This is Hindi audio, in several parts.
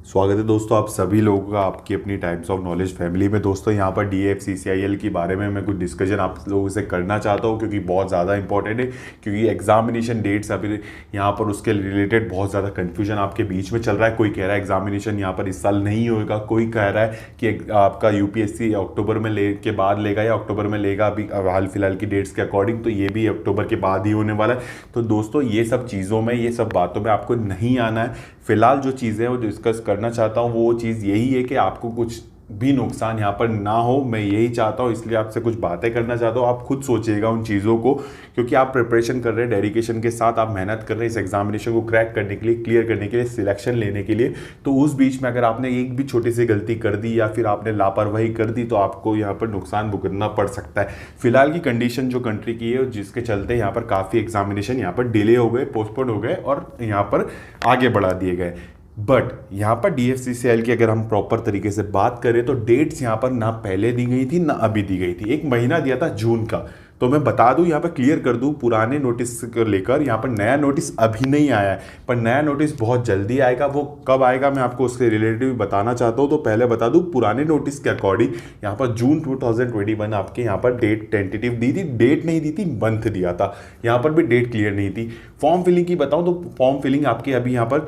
स्वागत है दोस्तों आप सभी लोगों का आपकी अपनी टाइम्स ऑफ नॉलेज फैमिली में। दोस्तों यहाँ पर DFCCIL के बारे में मैं कुछ डिस्कशन आप लोगों से करना चाहता हूँ क्योंकि बहुत ज़्यादा इंपॉर्टेंट है। क्योंकि एग्जामिनेशन डेट्स अभी यहाँ पर उसके रिलेटेड बहुत ज़्यादा कन्फ्यूजन आपके बीच में चल रहा है। कोई कह रहा है एग्जामिनेशन यहाँ पर इस साल नहीं होगा, कोई कह रहा है कि आपका UPSC अक्टूबर में के बाद लेगा या अक्टूबर में लेगा अभी हाल फिलहाल की डेट्स के अकॉर्डिंग, तो ये भी अक्टूबर के बाद ही होने वाला है। तो दोस्तों ये सब चीज़ों में, ये सब बातों में आपको नहीं आना है। फिलहाल जो चीज़ें वो डिस्कस करना चाहता हूँ वो चीज़ यही है कि आपको कुछ भी नुकसान यहाँ पर ना हो, मैं यही चाहता हूँ। इसलिए आपसे कुछ बातें करना चाहता हूँ, आप खुद सोचिएगा उन चीज़ों को, क्योंकि आप प्रिपरेशन कर रहे हैं, डेडिकेशन के साथ आप मेहनत कर रहे हैं इस एग्जामिनेशन को क्रैक करने के लिए, क्लियर करने के लिए, सिलेक्शन लेने के लिए। तो उस बीच में अगर आपने एक भी छोटी सी गलती कर दी या फिर आपने लापरवाही कर दी तो आपको यहाँ पर नुकसान भुगतना पड़ सकता है। फिलहाल की कंडीशन जो कंट्री की है जिसके चलते यहाँ पर काफ़ी एग्जामिनेशन यहाँ पर डिले हो गए, पोस्टपोन हो गए और यहाँ पर आगे बढ़ा दिए गए। बट यहाँ पर DFCCIL की अगर हम प्रॉपर तरीके से बात करें तो डेट्स यहाँ पर ना पहले दी गई थी ना अभी दी गई थी। एक महीना दिया था जून का। तो मैं बता दूं, यहाँ पर क्लियर कर दूं, पुराने नोटिस को लेकर यहाँ पर नया नोटिस अभी नहीं आया है, पर नया नोटिस बहुत जल्दी आएगा। वो कब आएगा मैं आपको उसके रिलेटिव बताना चाहता हूँ। तो पहले बता दूं, पुराने नोटिस के अकॉर्डिंग यहाँ पर जून 2021 आपके यहाँ पर डेट टेंटेटिव दी थी, डेट नहीं दी थी, मंथ दिया था। यहाँ पर भी डेट क्लियर नहीं थी। फॉर्म फिलिंग की बताऊँ तो फॉर्म फिलिंग आपकी अभी यहाँ पर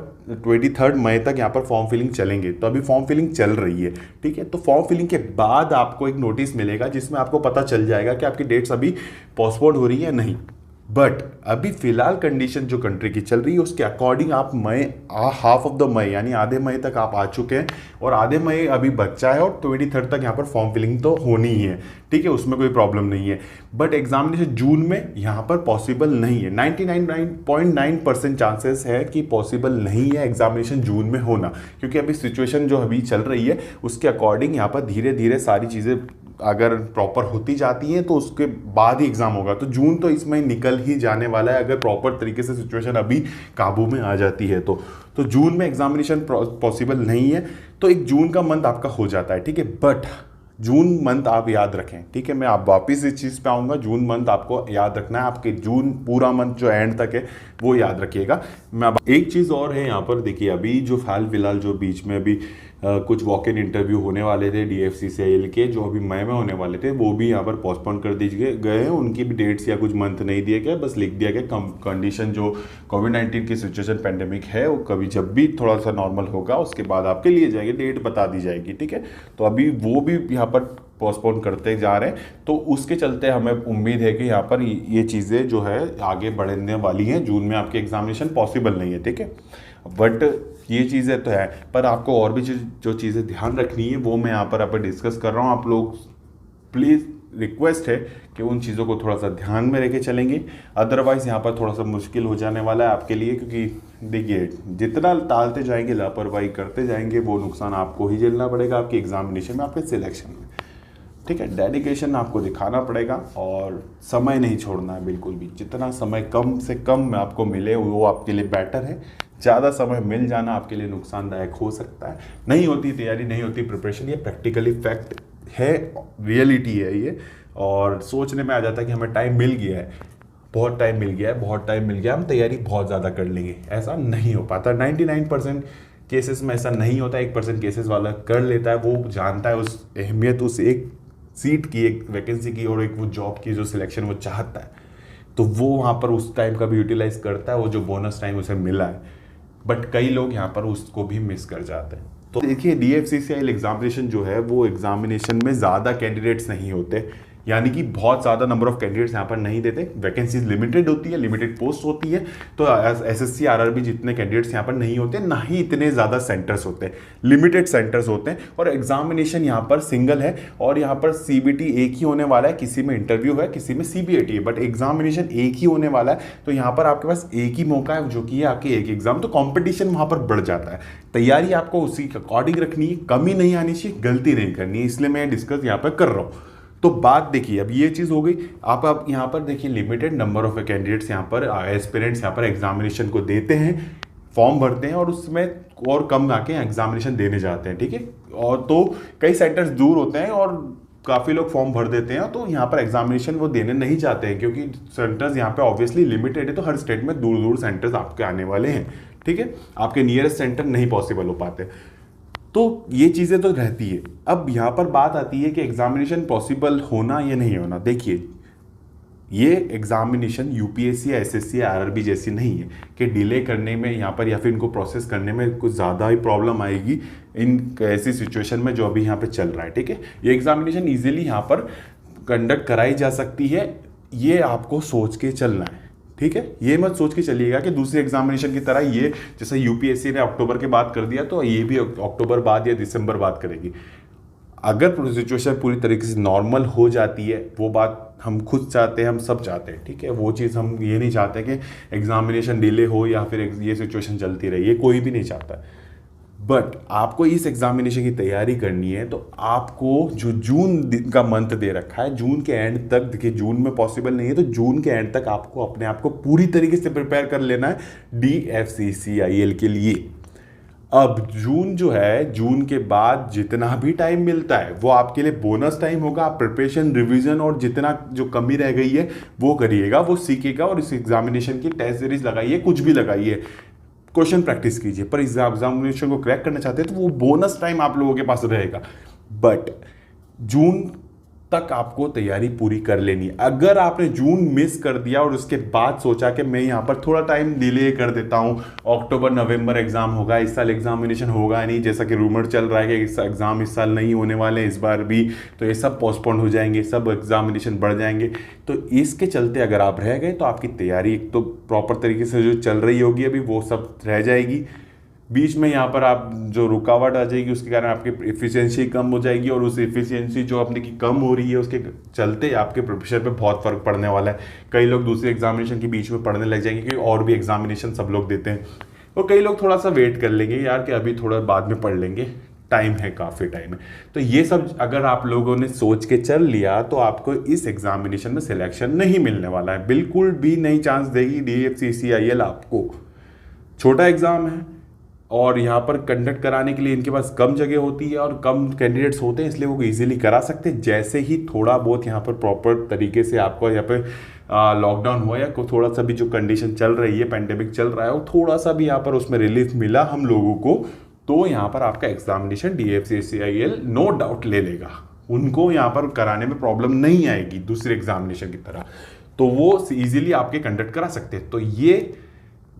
23 मई तक यहाँ पर फॉर्म फिलिंग चलेंगे। तो अभी फॉर्म फिलिंग चल रही है, ठीक है। तो फॉर्म फिलिंग के बाद आपको एक नोटिस मिलेगा जिसमें आपको पता चल जाएगा कि आपकी डेट्स अभी पोस्टपोन हो रही है नहीं। बट अभी फिलहाल कंडीशन जो कंट्री की चल रही है उसके अकॉर्डिंग आप मई, हाफ ऑफ द मई यानी आधे मई तक आप आ चुके हैं और आधे मई अभी बच्चा है और 23 तक यहाँ पर फॉर्म फिलिंग तो होनी ही है, ठीक है, उसमें कोई प्रॉब्लम नहीं है। बट एग्जामिनेशन जून में यहाँ पर पॉसिबल नहीं है। 99.9% चांसेस है कि पॉसिबल नहीं है एग्जामिनेशन जून में होना, क्योंकि अभी सिचुएशन जो अभी चल रही है उसके अकॉर्डिंग यहाँ पर धीरे धीरे सारी चीज़ें अगर प्रॉपर होती जाती हैं तो उसके बाद ही एग्ज़ाम होगा। तो जून तो इसमें निकल ही जाने वाला है अगर प्रॉपर तरीके से सिचुएशन अभी काबू में आ जाती है तो जून में एग्जामिनेशन पॉसिबल नहीं है। तो एक जून का मंथ आपका हो जाता है, ठीक है। बट जून मंथ आप याद रखें, ठीक है। मैं आप वापस इस चीज़ पे आऊँगा, जून मंथ आपको याद रखना है। आपके जून पूरा मंथ जो एंड तक है वो याद रखिएगा। मैं अब एक चीज़ और है यहाँ पर, देखिए अभी जो हाल फिलहाल जो बीच में अभी कुछ वॉक इन इंटरव्यू होने वाले थे DFCCIL के, जो अभी मई में होने वाले थे, वो भी यहाँ पर पोस्टपोन कर दिए गए हैं। उनकी भी डेट्स या कुछ मंथ नहीं दिए गए, बस लिख दिया गया कंडीशन जो कोविड-19 की सिचुएशन पेंडेमिक है वो कभी जब भी थोड़ा सा नॉर्मल होगा उसके बाद आपके लिए जाएगी, डेट बता दी जाएगी, ठीक है। तो अभी वो भी यहाँ पर पोस्टपोन करते जा रहे हैं। तो उसके चलते हमें उम्मीद है कि यहाँ पर ये चीज़ें जो है आगे बढ़ने वाली हैं। जून में आपकी एग्जामिनेशन पॉसिबल नहीं है, ठीक है। बट ये चीज़ें तो है, पर आपको और भी जो चीज़ें ध्यान रखनी है वो मैं यहाँ पर डिस्कस कर रहा हूँ। आप लोग प्लीज़ रिक्वेस्ट है कि उन चीज़ों को थोड़ा सा ध्यान में लेके चलेंगे, अदरवाइज़ यहाँ पर थोड़ा सा मुश्किल हो जाने वाला है आपके लिए। क्योंकि देखिए जितना टालते जाएंगे, लापरवाही करते जाएंगे, वो नुकसान आपको ही झेलना पड़ेगा आपके एग्जामिनेशन में, आपके सिलेक्शन में, ठीक है। डेडिकेशन आपको दिखाना पड़ेगा और समय नहीं छोड़ना है बिल्कुल भी। जितना समय कम से कम आपको मिले वो आपके लिए बेटर है। ज़्यादा समय मिल जाना आपके लिए नुकसानदायक हो सकता है। नहीं होती तैयारी, नहीं होती प्रिपरेशन, ये प्रैक्टिकली फैक्ट है, रियलिटी है ये। और सोचने में आ जाता है कि हमें टाइम मिल गया है, बहुत टाइम मिल गया है, बहुत टाइम मिल गया, हम तैयारी बहुत ज़्यादा कर लेंगे। ऐसा नहीं हो पाता। 99% केसेस में ऐसा नहीं होता। 1% केसेस वाला कर लेता है, वो जानता है उस अहमियत, उस एक सीट की, एक वैकेंसी की और एक वो जॉब की जो सिलेक्शन वो चाहता है, तो वो वहाँ पर उस टाइम का भी यूटिलाइज करता है, वो जो बोनस टाइम उसे मिला है। बट कई लोग यहाँ पर उसको भी मिस कर जाते हैं। तो देखिए DFCCIL एग्जामिनेशन जो है वो एग्जामिनेशन में ज़्यादा कैंडिडेट्स नहीं होते, यानी कि बहुत ज़्यादा नंबर ऑफ कैंडिडेट्स यहाँ पर नहीं देते। वैकेंसीज लिमिटेड होती है, लिमिटेड पोस्ट होती है। तो SSC RRB जितने कैंडिडेट्स यहाँ पर नहीं होते, ना ही इतने ज़्यादा सेंटर्स होते हैं, लिमिटेड सेंटर्स होते हैं। और एग्जामिनेशन यहाँ पर सिंगल है और यहाँ पर CBT एक ही होने वाला है। किसी में इंटरव्यू है, किसी में CBAT है, बट एग्जामिनेशन एक ही होने वाला है। तो यहाँ पर आपके पास एक ही मौका है जो कि है आपके एक एग्जाम। तो कॉम्पिटिशन वहाँ पर बढ़ जाता है। तैयारी आपको उसी के अकॉर्डिंग रखनी है, कमी नहीं आनी चाहिए, गलती नहीं करनी है, इसलिए मैं डिस्कस यहाँ पर कर रहा हूँ। तो बात देखिए, अब ये चीज़ हो गई। आप यहाँ पर देखिए लिमिटेड नंबर ऑफ कैंडिडेट्स यहाँ पर एस्पिरेंट्स यहाँ पर एग्जामिनेशन को देते हैं, फॉर्म भरते हैं और उसमें और कम आके एग्जामिनेशन देने जाते हैं, ठीक है। और तो कई सेंटर्स दूर होते हैं और काफ़ी लोग फॉर्म भर देते हैं, तो यहाँ पर एग्जामिनेशन वो देने नहीं चाहते हैं क्योंकि सेंटर्स यहाँ पे ऑब्वियसली लिमिटेड है। तो हर स्टेट में दूर दूर सेंटर्स आपके आने वाले हैं, ठीक है। आपके नियरेस्ट सेंटर नहीं पॉसिबल हो पाते। तो ये चीज़ें तो रहती है। अब यहाँ पर बात आती है कि एग्जामिनेशन पॉसिबल होना या नहीं होना। देखिए, ये एग्जामिनेशन यूपीएससी या एसएससी या आरआरबी जैसी नहीं है कि डिले करने में यहाँ पर या फिर इनको प्रोसेस करने में कुछ ज़्यादा ही प्रॉब्लम आएगी इन ऐसी सिचुएशन में जो अभी यहाँ पे चल रहा है। ठीक है, ये एग्जामिनेशन इजीली यहाँ पर कंडक्ट कराई जा सकती है, ये आपको सोच के चलना है। ठीक है, ये मत सोच के चलिएगा कि दूसरे एग्जामिनेशन की तरह ये जैसे यूपीएससी ने अक्टूबर के बाद कर दिया तो ये भी अक्टूबर बाद या दिसंबर बाद करेगी। अगर सिचुएशन पूरी तरीके से नॉर्मल हो जाती है, वो बात हम खुद चाहते हैं, हम सब चाहते हैं। ठीक है, वो चीज़ हम ये नहीं चाहते कि एग्जामिनेशन डिले हो या फिर ये सिचुएशन चलती रहे, ये कोई भी नहीं चाहता। बट आपको इस एग्जामिनेशन की तैयारी करनी है तो आपको जो जून का मंथ दे रखा है, जून के एंड तक, देखिए जून में पॉसिबल नहीं है तो जून के एंड तक आपको अपने आप को पूरी तरीके से प्रिपेयर कर लेना है DFCCIL के लिए। अब जून जो है, जून के बाद जितना भी टाइम मिलता है वो आपके लिए बोनस टाइम होगा। आप प्रिपरेशन, रिवीजन और जितना जो कमी रह गई है वो करिएगा, वो सीखिएगा और इस एग्जामिनेशन की टेस्ट सीरीज लगाइए, कुछ भी लगाइए, क्वेश्चन प्रैक्टिस कीजिए। पर इस एग्जामिनेशन को क्रैक करना चाहते हैं तो वो बोनस टाइम आप लोगों के पास रहेगा। बट जून तक आपको तैयारी पूरी कर लेनी है। अगर आपने जून मिस कर दिया और उसके बाद सोचा कि मैं यहाँ पर थोड़ा टाइम डिले कर देता हूँ, अक्टूबर नवंबर एग्जाम होगा, इस साल एग्जामिनेशन होगा नहीं, जैसा कि रूमर चल रहा है कि इस एग्जाम इस साल नहीं होने वाले इस बार भी, तो ये सब पोस्टपोन हो जाएंगे, सब एग्जामिनेशन बढ़ जाएंगे। तो इसके चलते अगर आप रह गए तो आपकी तैयारी एक तो प्रॉपर तरीके से जो चल रही होगी अभी वो सब रह जाएगी। बीच में यहाँ पर आप जो रुकावट आ जाएगी उसके कारण आपकी एफिशिएंसी कम हो जाएगी और उस एफिशिएंसी जो अपने की कम हो रही है उसके चलते आपके प्रिपरेशन पे बहुत फर्क पड़ने वाला है। कई लोग दूसरे एग्जामिनेशन के बीच में पढ़ने लग जाएंगे क्योंकि और भी एग्जामिनेशन सब लोग देते हैं, और कई लोग थोड़ा सा वेट कर लेंगे यार कि अभी थोड़ा बाद में पढ़ लेंगे, टाइम है, काफ़ी टाइम है। तो ये सब अगर आप लोगों ने सोच के चल लिया तो आपको इस एग्जामिनेशन में सिलेक्शन नहीं मिलने वाला है, बिल्कुल भी नहीं चांस देगी DFCCIL आपको। छोटा एग्जाम है और यहाँ पर कंडक्ट कराने के लिए इनके पास कम जगह होती है और कम कैंडिडेट्स होते हैं, इसलिए वो इजीली करा सकते हैं। जैसे ही थोड़ा बहुत यहाँ पर प्रॉपर तरीके से आपको यहाँ पे लॉकडाउन हुआ या थोड़ा सा भी जो कंडीशन चल रही है, पैंडेमिक चल रहा है, और थोड़ा सा भी यहाँ पर उसमें रिलीफ मिला हम लोगों को, तो यहाँ पर आपका एग्जामिनेशन DFCCIL नो डाउट ले लेगा। उनको यहाँ पर कराने में प्रॉब्लम नहीं आएगी दूसरे एग्जामिनेशन की तरह, तो वो ईजिली आपके कंडक्ट करा सकते हैं। तो ये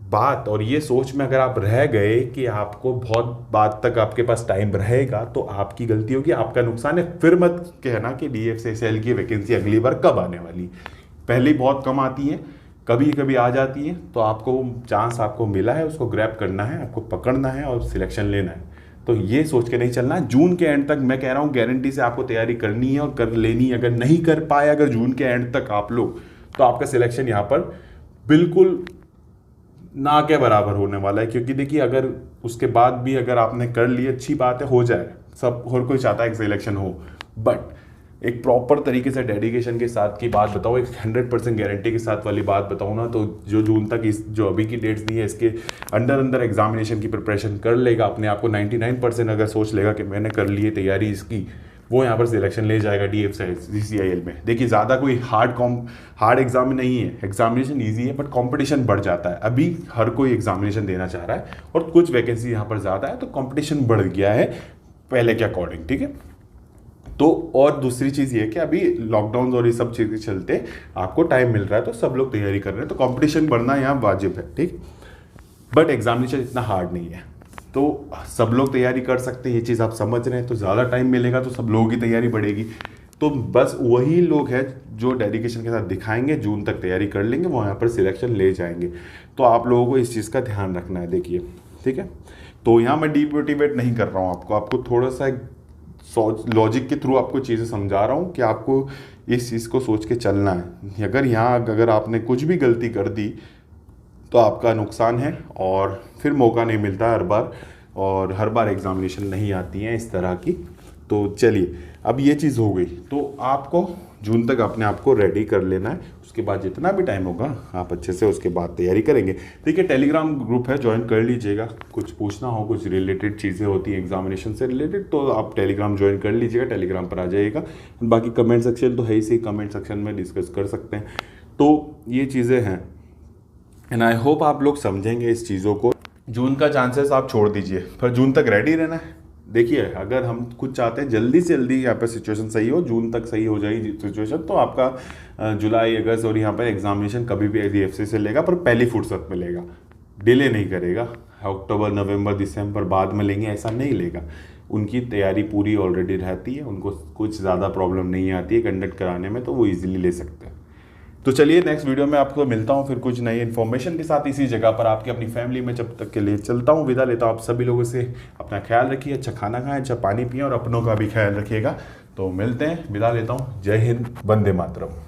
बात और ये सोच में अगर आप रह गए कि आपको बहुत बाद तक आपके पास टाइम रहेगा तो आपकी गलती होगी, आपका नुकसान है। फिर मत कहना कि DFCCIL की वैकेंसी अगली बार कब आने वाली, पहले बहुत कम आती है, कभी कभी आ जाती है, तो आपको चांस आपको मिला है उसको ग्रैब करना है, आपको पकड़ना है और सिलेक्शन लेना है। तो ये सोच के नहीं चलना है। जून के एंड तक मैं कह रहा हूँ गारंटी से आपको तैयारी करनी है और कर लेनी है। अगर नहीं कर पाए अगर जून के एंड तक आप लोग, तो आपका सिलेक्शन यहाँ पर बिल्कुल ना के बराबर होने वाला है। क्योंकि देखिए अगर उसके बाद भी अगर आपने कर ली, अच्छी बात है, हो जाए, सब हर कोई चाहता है कि सिलेक्शन हो, बट एक प्रॉपर तरीके से डेडिकेशन के साथ की बात बताओ, एक 100% गारंटी के साथ वाली बात बताऊँ ना, तो जो जून तक इस जो अभी की डेट्स दी है इसके अंदर एग्जामिनेशन की प्रिपरेशन कर लेगा, अपने आप को 99% अगर सोच लेगा कि मैंने कर ली है तैयारी इसकी, वो यहाँ पर सिलेक्शन ले जाएगा DFCCIL में। देखिए ज़्यादा कोई हार्ड एग्जाम नहीं है, एग्जामिनेशन ईजी है, बट कंपटीशन बढ़ जाता है। अभी हर कोई एग्जामिनेशन देना चाह रहा है और कुछ वैकेंसी यहाँ पर ज़्यादा है, तो कंपटीशन बढ़ गया है पहले के अकॉर्डिंग। ठीक है, तो और दूसरी चीज़ ये है कि अभी लॉकडाउन और ये सब चीज़ें चलते आपको टाइम मिल रहा है, तो सब लोग तैयारी कर रहे हैं, तो कंपटीशन बढ़ना यहाँ वाजिब है। ठीक, बट एग्जामिनेशन इतना हार्ड नहीं है, तो सब लोग तैयारी कर सकते हैं, ये चीज़ आप समझ रहे हैं। तो ज़्यादा टाइम मिलेगा तो सब लोगों की तैयारी बढ़ेगी। तो बस वही लोग हैं जो डेडिकेशन के साथ दिखाएंगे, जून तक तैयारी कर लेंगे, वो यहाँ पर सिलेक्शन ले जाएंगे। तो आप लोगों को इस चीज़ का ध्यान रखना है। देखिए ठीक है, तो यहाँ मैं डीमोटिवेट नहीं कर रहा हूँ आपको थोड़ा सा लॉजिक के थ्रू आपको चीज़ें समझा रहा हूँ कि आपको इस चीज़ को सोच के चलना है। अगर आपने कुछ भी गलती कर दी तो आपका नुकसान है और फिर मौका नहीं मिलता हर बार, और हर बार एग्जामिनेशन नहीं आती हैं इस तरह की। तो चलिए, अब ये चीज़ हो गई, तो आपको जून तक अपने आप को रेडी कर लेना है। उसके बाद जितना भी टाइम होगा आप अच्छे से उसके बाद तैयारी करेंगे। देखिए टेलीग्राम ग्रुप है, ज्वाइन कर लीजिएगा। कुछ पूछना हो, कुछ रिलेटेड चीज़ें होती हैं एग्जामिनेशन से रिलेटेड, तो आप टेलीग्राम ज्वाइन कर लीजिएगा, टेलीग्राम पर आ जाइएगा। बाकी कमेंट सेक्शन तो है ही सही, कमेंट सेक्शन में डिस्कस कर सकते हैं। तो ये चीज़ें हैं एंड आई होप आप लोग समझेंगे इस चीज़ों को। जून का चांसेस आप छोड़ दीजिए, पर जून तक रेडी रहना है, देखिए अगर हम कुछ चाहते हैं जल्दी से जल्दी यहाँ पे सिचुएशन सही हो, जून तक सही हो जाएगी सिचुएशन, तो आपका जुलाई अगस्त और यहाँ पर एग्जामिनेशन कभी भी डीएफसी से लेगा, पर पहली फुर्सत में लेगा, डिले नहीं करेगा। अक्टूबर नवंबर दिसंबर बाद में लेंगे ऐसा नहीं लेगा। उनकी तैयारी पूरी ऑलरेडी रहती है, उनको कुछ ज़्यादा प्रॉब्लम नहीं आती है कंडक्ट कराने में, तो वो इजीली ले सकते हैं। तो चलिए नेक्स्ट वीडियो में आपको मिलता हूँ फिर कुछ नई इन्फॉर्मेशन के साथ इसी जगह पर आपकी अपनी फैमिली में। जब तक के लिए चलता हूँ, विदा लेता हूँ आप सभी लोगों से। अपना ख्याल रखिए, अच्छा खाना खाएं, अच्छा पानी पिएं और अपनों का भी ख्याल रखिएगा। तो मिलते हैं, विदा लेता हूँ। जय हिंद, वंदे मातरम।